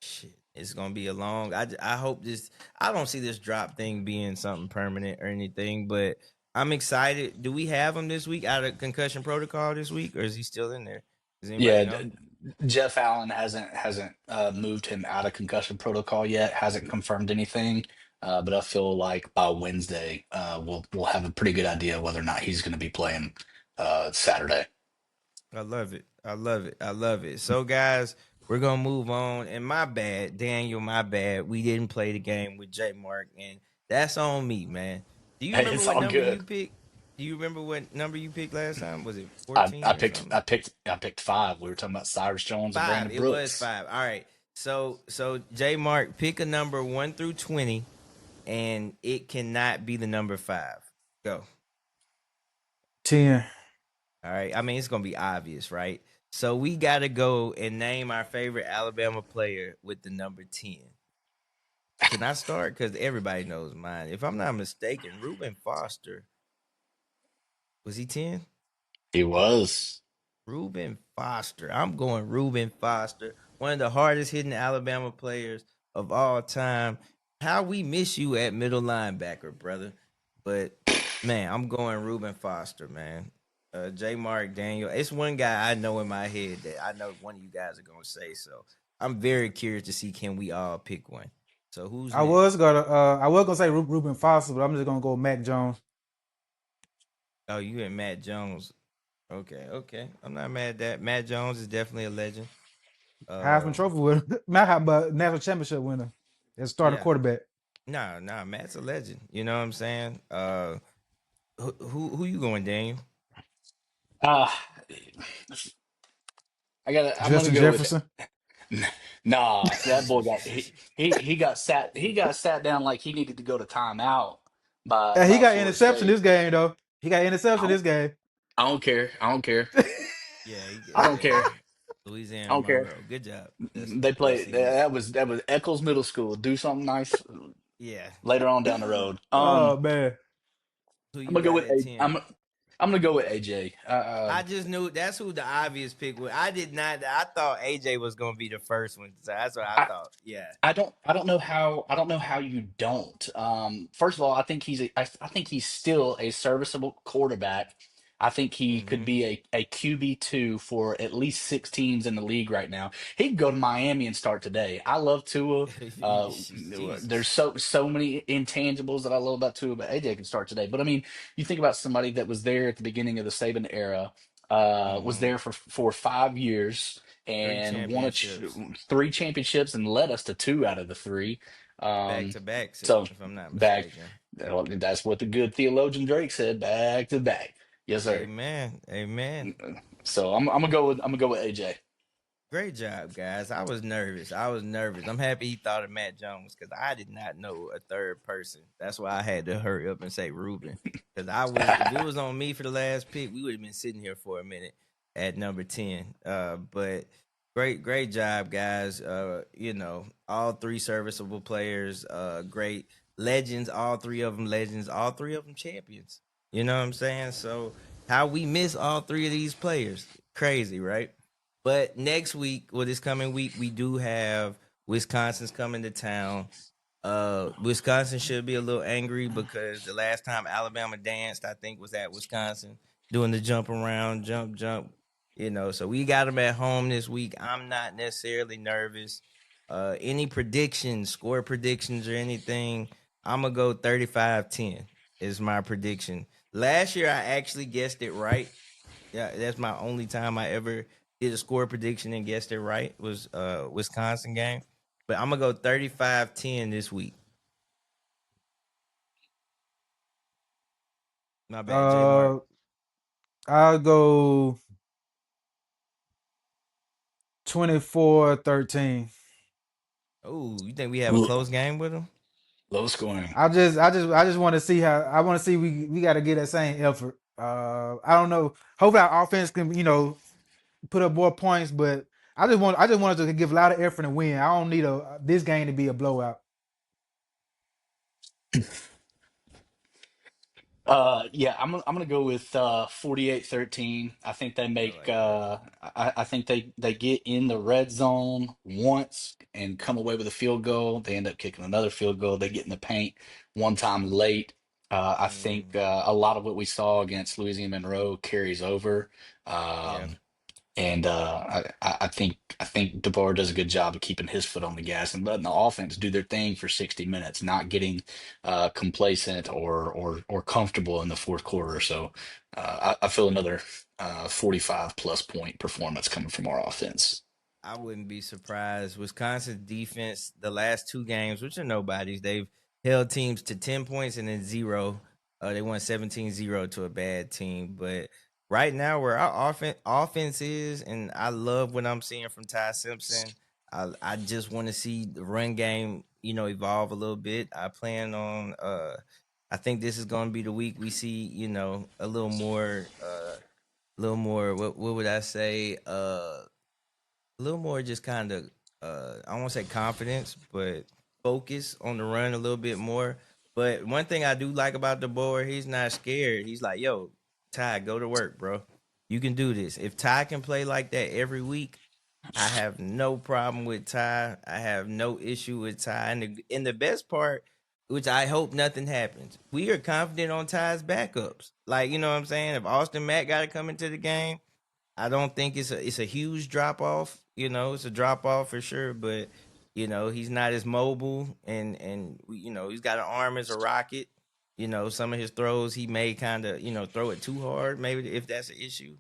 shit, it's gonna be a long. I hope this. I don't see this drop thing being something permanent or anything, but I'm excited. Do we have him this week out of concussion protocol this week, or is he still in there? Does anybody Yeah, know? Jeff Allen hasn't moved him out of concussion protocol yet. Hasn't confirmed anything, but I feel like by Wednesday we'll have a pretty good idea whether or not he's going to be playing Saturday. I love it. I love it. I love it. So, guys, we're gonna move on. And my bad, Daniel. My bad. We didn't play the game with Jmark, and that's on me, man. Do you Hey, remember it's what all number you good. picked? Do you remember what number you picked last time? Was it I, I 14 or picked something? I picked I picked five. We were talking about Cyrus Jones and 5. Brandon It was Brooks. 5. All right. So Jmark, pick a number 1 through 20, and it cannot be the number 5. Go. 10. All right. I mean, it's gonna be obvious, right? So we gotta go and name our favorite Alabama player with the number 10. Can I start? Because everybody knows mine. If I'm not mistaken, Reuben Foster, was he 10? He was. Reuben Foster. I'm going Reuben Foster, one of the hardest hitting Alabama players of all time. How we miss you at middle linebacker, brother. But man, I'm going Reuben Foster, man. Jmark Daniel. It's one guy I know in my head that I know one of you guys are gonna say. So I'm very curious to see can we all pick one. So who's I next? was gonna say Ruben Foster, but I'm just gonna go Mac Jones. Oh, you and Matt Jones. Okay, okay. I'm not mad at that. Matt Jones is definitely a legend. Heisman Um, Trophy winner, not but national championship winner, as starting yeah. quarterback. Nah, Matt's a legend. You know what I'm saying? Who you going, Daniel? Uh, I'm gonna Justin go with Jefferson. nah. That boy got he got sat down like he needed to go to timeout He by got Florida interception State. this game though. He got I interception don't this game. I don't care. I don't care. Yeah, I don't yeah. care. I Louisiana don't care. Monroe. Good job. That's They let's played see next. that was Eccles Middle School. Do something nice Yeah. later on down the road. Oh man. Who I'm you gonna go got with at 10? I'm gonna go with AJ. I just knew that's who the obvious pick was. I did not. I thought AJ was gonna be the first one. So that's what I I, thought. Yeah. I don't know how you don't. First of all, I think he's still a serviceable quarterback. I think he could Mm-hmm. be a QB2 for at least 6 teams in the league right now. He could go to Miami and start today. I love Tua. There's Jesus. so many intangibles that I love about Tua, but AJ can start today. But I mean, you think about somebody that was there at the beginning of the Saban era, was Mm-hmm. there for 5 years Three and won 3 championships and led us to 2 out of the 3. back Um, to backs, so if I'm not back, mistaken. well, that's what the good theologian Drake said. Back to back, yes, sir. Amen. Amen. So I'm gonna go with AJ. Great job, guys. I was nervous. I was nervous. I'm happy he thought of Matt Jones because I did not know a third person. That's why I had to hurry up and say Ruben. Because I was, if it was on me for the last pick, we would have been sitting here for a minute at number 10. But great job, guys. All three serviceable players, great legends, all three of them legends, all three of them champions. You know what I'm saying? So how we miss all three of these players? Crazy, right? But next week, well, this coming week, we do have Wisconsin's coming to town. Wisconsin should be a little angry because the last time Alabama danced, I think, was at Wisconsin doing the jump around, jump. So we got them at home this week. I'm not necessarily nervous. Any predictions, score predictions, or anything? I'm gonna go 35-10 is my prediction. Last year, I actually guessed it right. Yeah, that's my only time I ever did a score prediction and guessed it right was Wisconsin game. But I'm gonna go 35-10 this week. My bad, J Mark. Uh, I'll go 24-13. Oh, you think we have a L- close game with them? Low scoring. I just want to see how I want to see we got to get that same effort. I don't know. Hopefully our offense can put up more points, but I just wanted to give a lot of effort and win. I don't need this game to be a blowout. Yeah, I'm gonna go with 48-13. I think they I make like that. I think they get in the red zone once and come away with a field goal. They end up kicking another field goal. They get in the paint one time late. I think Mm, a lot of what we saw against Louisiana Monroe carries over. yeah, Um, and I think DeBoer does a good job of keeping his foot on the gas and letting the offense do their thing for 60 minutes, not getting complacent or comfortable in the fourth quarter. So I feel another 45 plus point performance coming from our offense. I wouldn't be surprised. Wisconsin's defense, the last two games, which are nobodies, they've held teams to 10 points and then zero. They won 17-0 to a bad team. But right now, where our offense is, and I love what I'm seeing from Ty Simpson, I just want to see the run game, evolve a little bit. I think this is going to be the week we see, a little more, what would I say? A little more just kind of I won't say confidence, but focus on the run a little bit more. But one thing I do like about the boy, he's not scared. He's like, "Yo, Ty, go to work, bro." You can do this. If Ty can play like that every week, I have no problem with Ty. I have no issue with Ty. And the best part, which I hope nothing happens, we are confident on Ty's backups. Like, you know what I'm saying? If Austin Mack got to come into the game, I don't think it's a huge drop off. You know, it's a drop off for sure, but he's not as mobile, and he's got an arm as a rocket. Some of his throws he may kind of throw it too hard, maybe if that's an issue.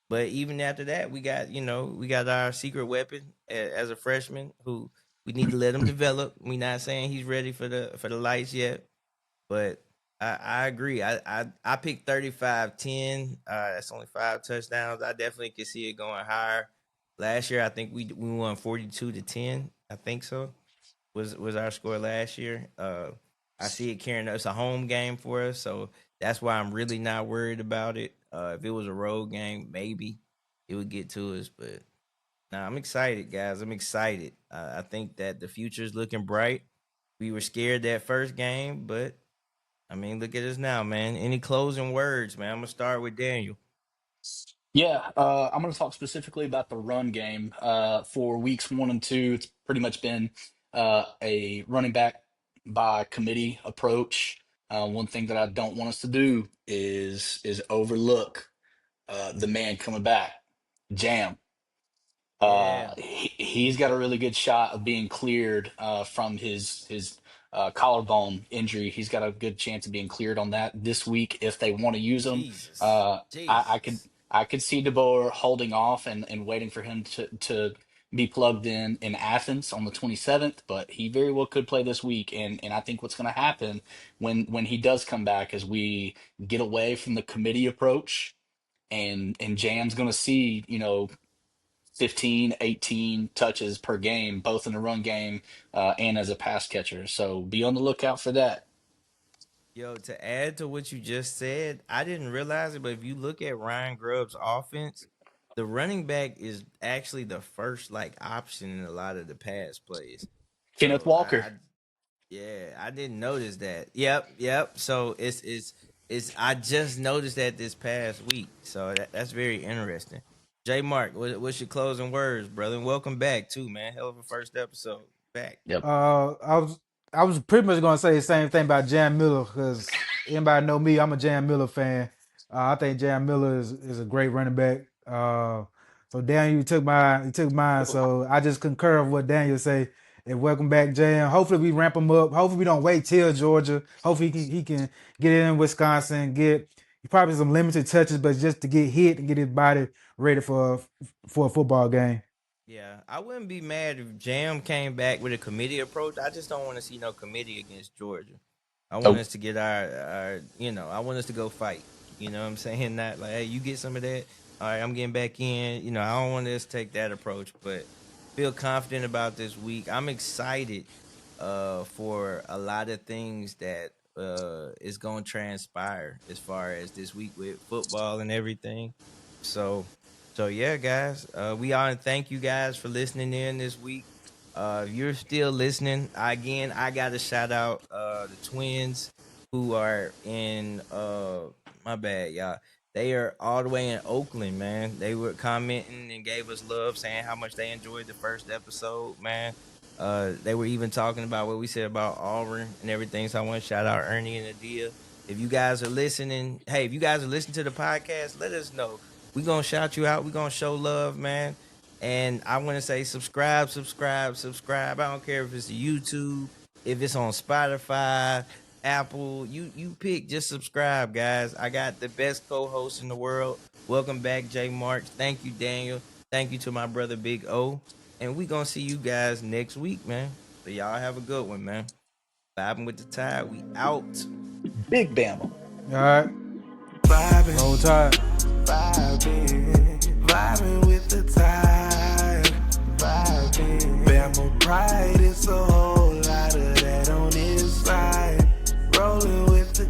But even after that, we got our secret weapon as a freshman who we need to let him develop. We're not saying he's ready for the lights yet, but I agree. I picked 35-10. That's only 5 touchdowns. I definitely could see it going higher. Last year, I think we won 42-10. I think so. Was our score last year? I see it carrying. It's a home game for us, so that's why I'm really not worried about it. If it was a road game, maybe it would get to us. But nah, I'm excited, guys. I'm excited. I think that the future is looking bright. We were scared that first game, but I mean, look at us now, man. Any closing words, man? I'm gonna start with Daniel. Yeah, I'm going to talk specifically about the run game. For weeks 1 and 2, it's pretty much been a running back by committee approach. One thing that I don't want us to do is overlook the man coming back, Jam. Yeah, He's got a really good shot of being cleared from his collarbone injury. He's got a good chance of being cleared on that this week if they want to use him. Jesus, Uh, I could Jesus. I could see DeBoer holding off and waiting for him to be plugged in Athens on the 27th, but he very well could play this week. And I think what's going to happen when he does come back is we get away from the committee approach, and Jam's going to see 15, 18 touches per game, both in the run game and as a pass catcher. So be on the lookout for that. Yo, to add to what you just said, I didn't realize it, but if you look at Ryan Grubb's offense, the running back is actually the first like option in a lot of the pass plays. Kenneth So Walker. yeah, I didn't notice that. Yep. So it's I just noticed that this past week. So that's very interesting. Jmark, what's your closing words, brother? And welcome back too, man. Hell of a first episode back. Yep. I was pretty much gonna say the same thing about Jam Miller because anybody know me, I'm a Jam Miller fan. I think Jam Miller is a great running back. So Daniel, you took mine. So I just concur with what Daniel say. And welcome back, Jam. Hopefully we ramp him up. Hopefully we don't wait till Georgia. Hopefully he can get in Wisconsin, get probably some limited touches, but just to get hit and get his body ready for a football game. Yeah, I wouldn't be mad if Jam came back with a committee approach. I just don't want to see no committee against Georgia. I want Oh, us to get I want us to go fight. You know what I'm saying? Not like, hey, you get some of that. All right, I'm getting back in. I don't want us to take that approach, but feel confident about this week. I'm excited for a lot of things that is going to transpire as far as this week with football and everything. So, so yeah, guys, we all thank you guys for listening in this week. If you're still listening, I got to shout out the twins who are in my bad, y'all. They are all the way in Oakland, man. They were commenting and gave us love, saying how much they enjoyed the first episode, man. They were even talking about what we said about Auburn and everything. So I want to shout out Ernie and Adia. If you guys are listening, hey, if you guys are listening to the podcast, let us know. We're going to shout you out. We're going to show love, man. And I want to say subscribe. I don't care if it's YouTube, if it's on Spotify, Apple, you pick, just subscribe, guys. I got the best co-host in the world. Welcome back, Jmark. Thank you, Daniel. Thank you to my brother, Big O. And we going to see you guys next week, man. So y'all have a good one, man. Vibing with the Tide. We out. Big Bama. All right, roll Vibing, tide. vibing with the tide. Vibing, Bama pride is so